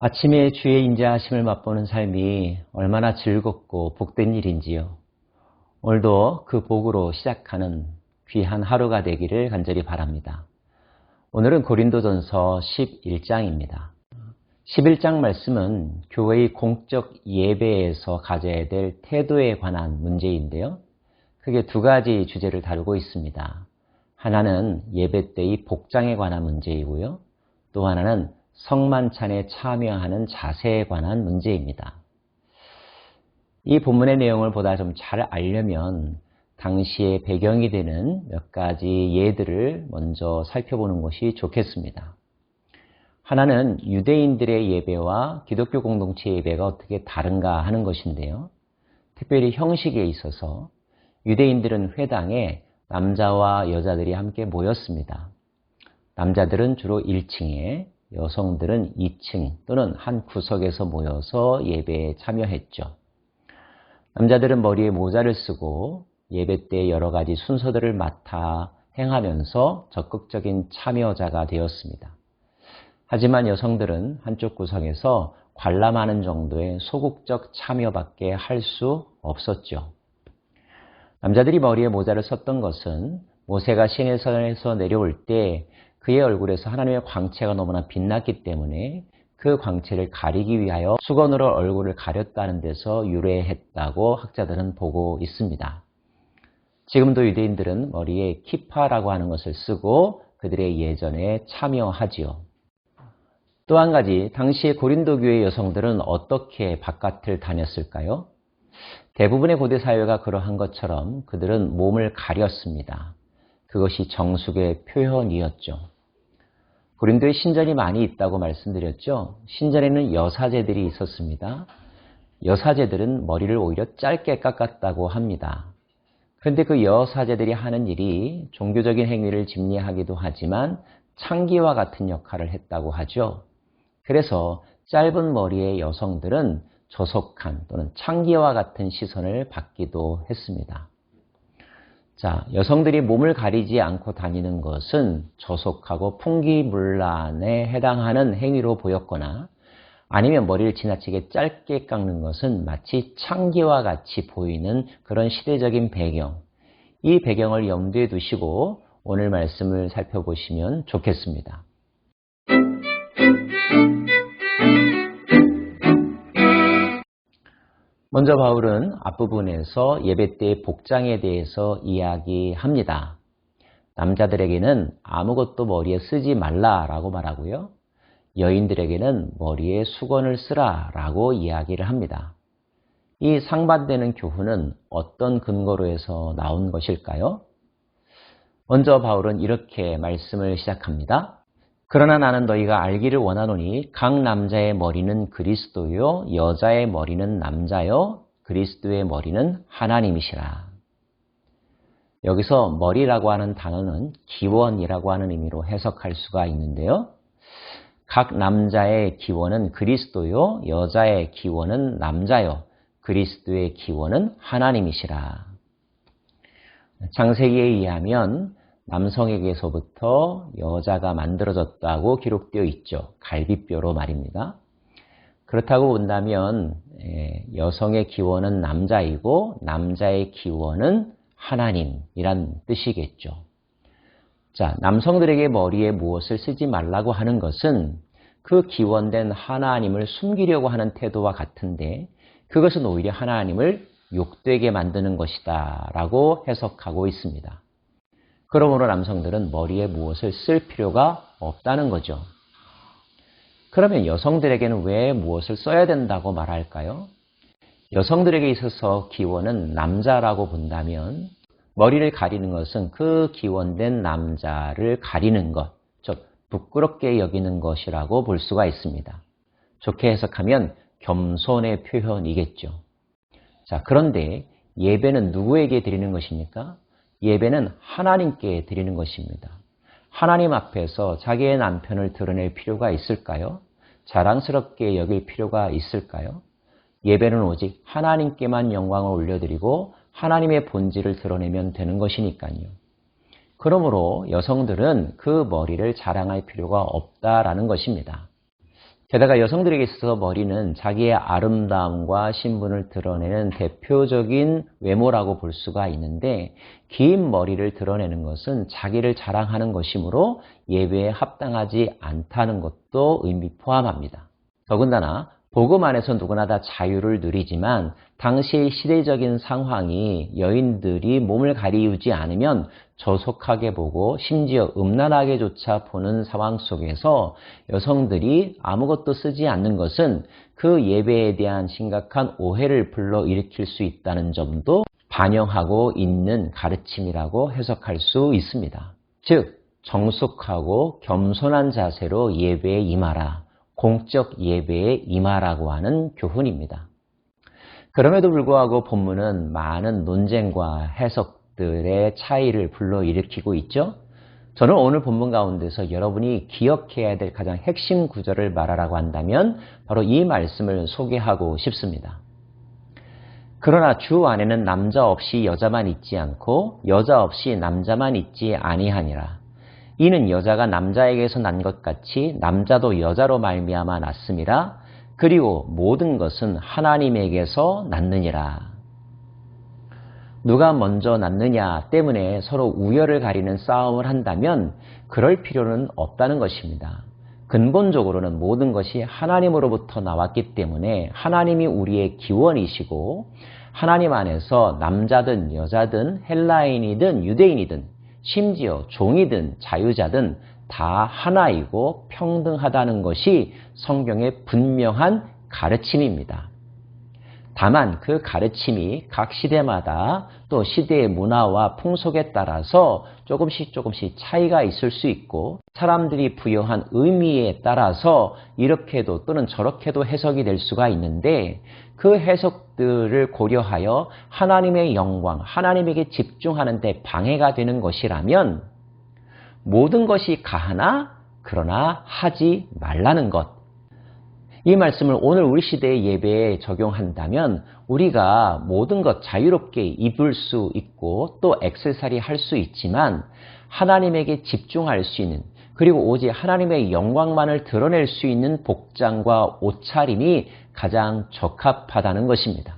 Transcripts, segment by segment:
아침에 주의 인자하심을 맛보는 삶이 얼마나 즐겁고 복된 일인지요. 오늘도 그 복으로 시작하는 귀한 하루가 되기를 간절히 바랍니다. 오늘은 고린도전서 11장입니다. 11장 말씀은 교회의 공적 예배에서 가져야 될 태도에 관한 문제인데요. 크게 두 가지 주제를 다루고 있습니다. 하나는 예배 때의 복장에 관한 문제이고요. 또 하나는 성만찬에 참여하는 자세에 관한 문제입니다. 이 본문의 내용을 보다 좀 잘 알려면 당시의 배경이 되는 몇 가지 예들을 먼저 살펴보는 것이 좋겠습니다. 하나는 유대인들의 예배와 기독교 공동체 예배가 어떻게 다른가 하는 것인데요. 특별히 형식에 있어서 유대인들은 회당에 남자와 여자들이 함께 모였습니다. 남자들은 주로 1층에, 여성들은 2층 또는 한 구석에서 모여서 예배에 참여했죠. 남자들은 머리에 모자를 쓰고 예배 때 여러 가지 순서들을 맡아 행하면서 적극적인 참여자가 되었습니다. 하지만 여성들은 한쪽 구석에서 관람하는 정도의 소극적 참여밖에 할 수 없었죠. 남자들이 머리에 모자를 썼던 것은 모세가 시내산에서 내려올 때 그의 얼굴에서 하나님의 광채가 너무나 빛났기 때문에 그 광채를 가리기 위하여 수건으로 얼굴을 가렸다는 데서 유래했다고 학자들은 보고 있습니다. 지금도 유대인들은 머리에 키파라고 하는 것을 쓰고 그들의 예전에 참여하지요. 또 한 가지, 당시의 고린도 교회 여성들은 어떻게 바깥을 다녔을까요? 대부분의 고대 사회가 그러한 것처럼 그들은 몸을 가렸습니다. 그것이 정숙의 표현이었죠. 고린도에 신전이 많이 있다고 말씀드렸죠. 신전에는 여사제들이 있었습니다. 여사제들은 머리를 오히려 짧게 깎았다고 합니다. 그런데 그 여사제들이 하는 일이 종교적인 행위를 집례하기도 하지만 창기와 같은 역할을 했다고 하죠. 그래서 짧은 머리의 여성들은 조속한 또는 창기와 같은 시선을 받기도 했습니다. 자, 여성들이 몸을 가리지 않고 다니는 것은 조속하고 풍기문란에 해당하는 행위로 보였거나 아니면 머리를 지나치게 짧게 깎는 것은 마치 창기와 같이 보이는 그런 시대적인 배경, 이 배경을 염두에 두시고 오늘 말씀을 살펴보시면 좋겠습니다. 먼저 바울은 앞부분에서 예배 때의 복장에 대해서 이야기합니다. 남자들에게는 아무것도 머리에 쓰지 말라라고 말하고요. 여인들에게는 머리에 수건을 쓰라라고 이야기를 합니다. 이 상반되는 교훈은 어떤 근거로 해서 나온 것일까요? 먼저 바울은 이렇게 말씀을 시작합니다. 그러나 나는 너희가 알기를 원하노니 각 남자의 머리는 그리스도요 여자의 머리는 남자요 그리스도의 머리는 하나님이시라. 여기서 머리라고 하는 단어는 기원이라고 하는 의미로 해석할 수가 있는데요. 각 남자의 기원은 그리스도요 여자의 기원은 남자요 그리스도의 기원은 하나님이시라. 창세기에 의하면 남성에게서부터 여자가 만들어졌다고 기록되어 있죠. 갈비뼈로 말입니다. 그렇다고 본다면 여성의 기원은 남자이고 남자의 기원은 하나님이란 뜻이겠죠. 자, 남성들에게 머리에 무엇을 쓰지 말라고 하는 것은 그 기원된 하나님을 숨기려고 하는 태도와 같은데 그것은 오히려 하나님을 욕되게 만드는 것이다 라고 해석하고 있습니다. 그러므로 남성들은 머리에 무엇을 쓸 필요가 없다는 거죠. 그러면 여성들에게는 왜 무엇을 써야 된다고 말할까요? 여성들에게 있어서 기원은 남자라고 본다면 머리를 가리는 것은 그 기원된 남자를 가리는 것, 즉 부끄럽게 여기는 것이라고 볼 수가 있습니다. 좋게 해석하면 겸손의 표현이겠죠. 자, 그런데 예배는 누구에게 드리는 것입니까? 예배는 하나님께 드리는 것입니다. 하나님 앞에서 자기의 남편을 드러낼 필요가 있을까요? 자랑스럽게 여길 필요가 있을까요? 예배는 오직 하나님께만 영광을 올려드리고 하나님의 본질을 드러내면 되는 것이니까요. 그러므로 여성들은 그 머리를 자랑할 필요가 없다라는 것입니다. 게다가 여성들에게 있어서 머리는 자기의 아름다움과 신분을 드러내는 대표적인 외모라고 볼 수가 있는데, 긴 머리를 드러내는 것은 자기를 자랑하는 것이므로 예배에 합당하지 않다는 것도 의미 포함합니다. 더군다나 복음 안에서 누구나 다 자유를 누리지만 당시의 시대적인 상황이 여인들이 몸을 가리우지 않으면 저속하게 보고 심지어 음란하게조차 보는 상황 속에서 여성들이 아무것도 쓰지 않는 것은 그 예배에 대한 심각한 오해를 불러일으킬 수 있다는 점도 반영하고 있는 가르침이라고 해석할 수 있습니다. 즉, 정숙하고 겸손한 자세로 예배에 임하라, 공적 예배에 임하라고 하는 교훈입니다. 그럼에도 불구하고 본문은 많은 논쟁과 해석들의 차이를 불러일으키고 있죠. 저는 오늘 본문 가운데서 여러분이 기억해야 될 가장 핵심 구절을 말하라고 한다면 바로 이 말씀을 소개하고 싶습니다. 그러나 주 안에는 남자 없이 여자만 있지 않고 여자 없이 남자만 있지 아니하니라. 이는 여자가 남자에게서 난 것 같이 남자도 여자로 말미암아 났음이라. 그리고 모든 것은 하나님에게서 났느니라. 누가 먼저 났느냐 때문에 서로 우열을 가리는 싸움을 한다면 그럴 필요는 없다는 것입니다. 근본적으로는 모든 것이 하나님으로부터 나왔기 때문에 하나님이 우리의 기원이시고, 하나님 안에서 남자든 여자든 헬라인이든 유대인이든 심지어 종이든 자유자든 다 하나이고 평등하다는 것이 성경의 분명한 가르침입니다. 다만 그 가르침이 각 시대마다 또 시대의 문화와 풍속에 따라서 조금씩 차이가 있을 수 있고, 사람들이 부여한 의미에 따라서 이렇게도 또는 저렇게도 해석이 될 수가 있는데, 그 해석들을 고려하여 하나님의 영광, 하나님에게 집중하는 데 방해가 되는 것이라면 모든 것이 가하나 그러나 하지 말라는 것. 이 말씀을 오늘 우리 시대의 예배에 적용한다면 우리가 모든 것 자유롭게 입을 수 있고 또 액세서리 할 수 있지만 하나님에게 집중할 수 있는, 그리고 오직 하나님의 영광만을 드러낼 수 있는 복장과 옷차림이 가장 적합하다는 것입니다.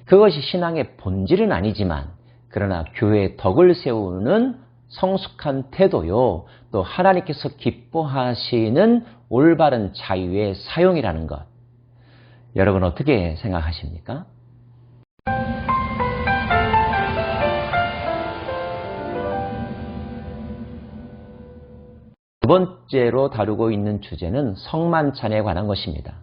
그것이 신앙의 본질은 아니지만 그러나 교회의 덕을 세우는 성숙한 태도요, 또 하나님께서 기뻐하시는 올바른 자유의 사용이라는 것. 여러분 어떻게 생각하십니까? 두 번째로 다루고 있는 주제는 성만찬에 관한 것입니다.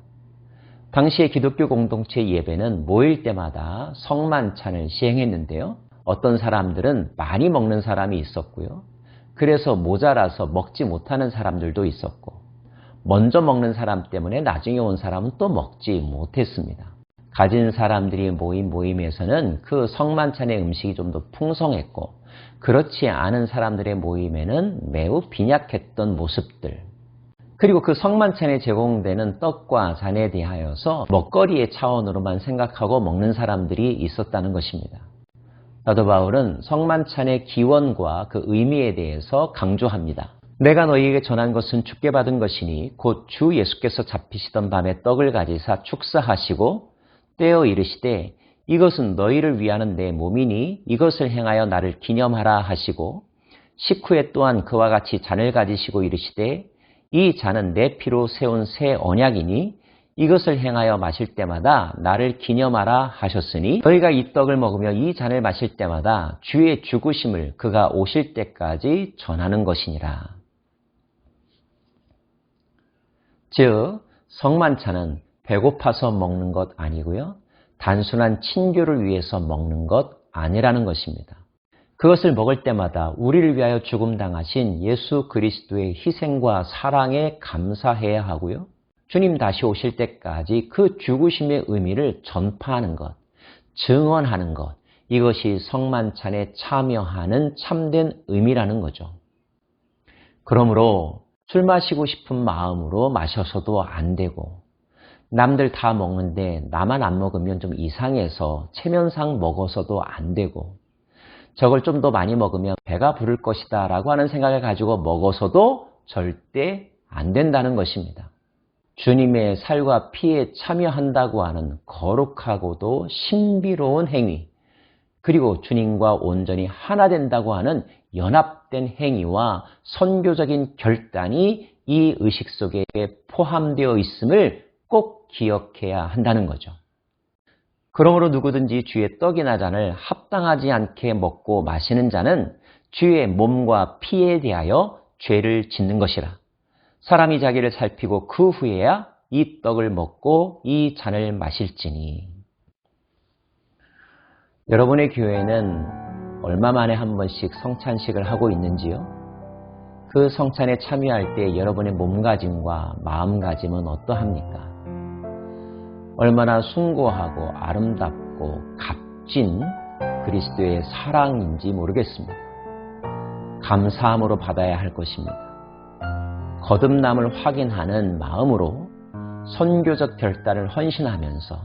당시의 기독교 공동체 예배는 모일 때마다 성만찬을 시행했는데요. 어떤 사람들은 많이 먹는 사람이 있었고요. 그래서 모자라서 먹지 못하는 사람들도 있었고, 먼저 먹는 사람 때문에 나중에 온 사람은 또 먹지 못했습니다. 가진 사람들이 모인 모임에서는 그 성만찬의 음식이 좀 더 풍성했고, 그렇지 않은 사람들의 모임에는 매우 빈약했던 모습들. 그리고 그 성만찬에 제공되는 떡과 잔에 대하여서 먹거리의 차원으로만 생각하고 먹는 사람들이 있었다는 것입니다. 사도 바울은 성만찬의 기원과 그 의미에 대해서 강조합니다. 내가 너희에게 전한 것은 주께 받은 것이니 곧 주 예수께서 잡히시던 밤에 떡을 가지사 축사하시고 떼어 이르시되 이것은 너희를 위하는 내 몸이니 이것을 행하여 나를 기념하라 하시고, 식후에 또한 그와 같이 잔을 가지시고 이르시되 이 잔은 내 피로 세운 새 언약이니 이것을 행하여 마실 때마다 나를 기념하라 하셨으니, 너희가 이 떡을 먹으며 이 잔을 마실 때마다 주의 죽으심을 그가 오실 때까지 전하는 것이니라. 즉, 성만찬은 배고파서 먹는 것 아니고요, 단순한 친교를 위해서 먹는 것 아니라는 것입니다. 그것을 먹을 때마다 우리를 위하여 죽음당하신 예수 그리스도의 희생과 사랑에 감사해야 하고요, 주님 다시 오실 때까지 그 죽으심의 의미를 전파하는 것, 증언하는 것, 이것이 성만찬에 참여하는 참된 의미라는 거죠. 그러므로 술 마시고 싶은 마음으로 마셔서도 안 되고, 남들 다 먹는데 나만 안 먹으면 좀 이상해서 체면상 먹어서도 안 되고, 저걸 좀 더 많이 먹으면 배가 부를 것이다 라고 하는 생각을 가지고 먹어서도 절대 안 된다는 것입니다. 주님의 살과 피에 참여한다고 하는 거룩하고도 신비로운 행위, 그리고 주님과 온전히 하나 된다고 하는 연합된 행위와 선교적인 결단이 이 의식 속에 포함되어 있음을 꼭 기억해야 한다는 거죠. 그러므로 누구든지 주의 떡이나 잔을 합당하지 않게 먹고 마시는 자는 주의 몸과 피에 대하여 죄를 짓는 것이라. 사람이 자기를 살피고 그 후에야 이 떡을 먹고 이 잔을 마실지니. 여러분의 교회는 얼마 만에 한 번씩 성찬식을 하고 있는지요? 그 성찬에 참여할 때 여러분의 몸가짐과 마음가짐은 어떠합니까? 얼마나 숭고하고 아름답고 값진 그리스도의 사랑인지 모르겠습니다. 감사함으로 받아야 할 것입니다. 거듭남을 확인하는 마음으로 선교적 결단을 헌신하면서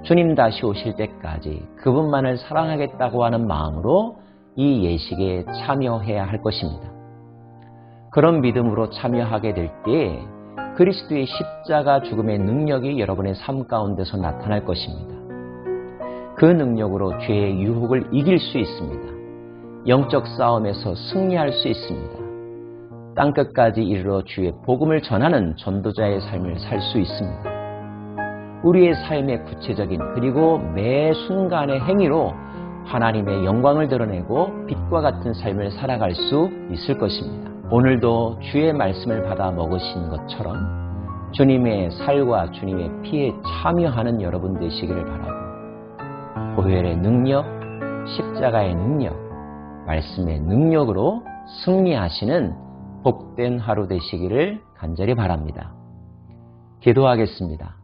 주님 다시 오실 때까지 그분만을 사랑하겠다고 하는 마음으로 이 예식에 참여해야 할 것입니다. 그런 믿음으로 참여하게 될 때 그리스도의 십자가 죽음의 능력이 여러분의 삶 가운데서 나타날 것입니다. 그 능력으로 죄의 유혹을 이길 수 있습니다. 영적 싸움에서 승리할 수 있습니다. 땅끝까지 이르러 주의 복음을 전하는 전도자의 삶을 살 수 있습니다. 우리의 삶의 구체적인 그리고 매 순간의 행위로 하나님의 영광을 드러내고 빛과 같은 삶을 살아갈 수 있을 것입니다. 오늘도 주의 말씀을 받아 먹으신 것처럼 주님의 살과 주님의 피에 참여하는 여러분 되시기를 바라고, 보혈의 능력, 십자가의 능력, 말씀의 능력으로 승리하시는 복된 하루 되시기를 간절히 바랍니다. 기도하겠습니다.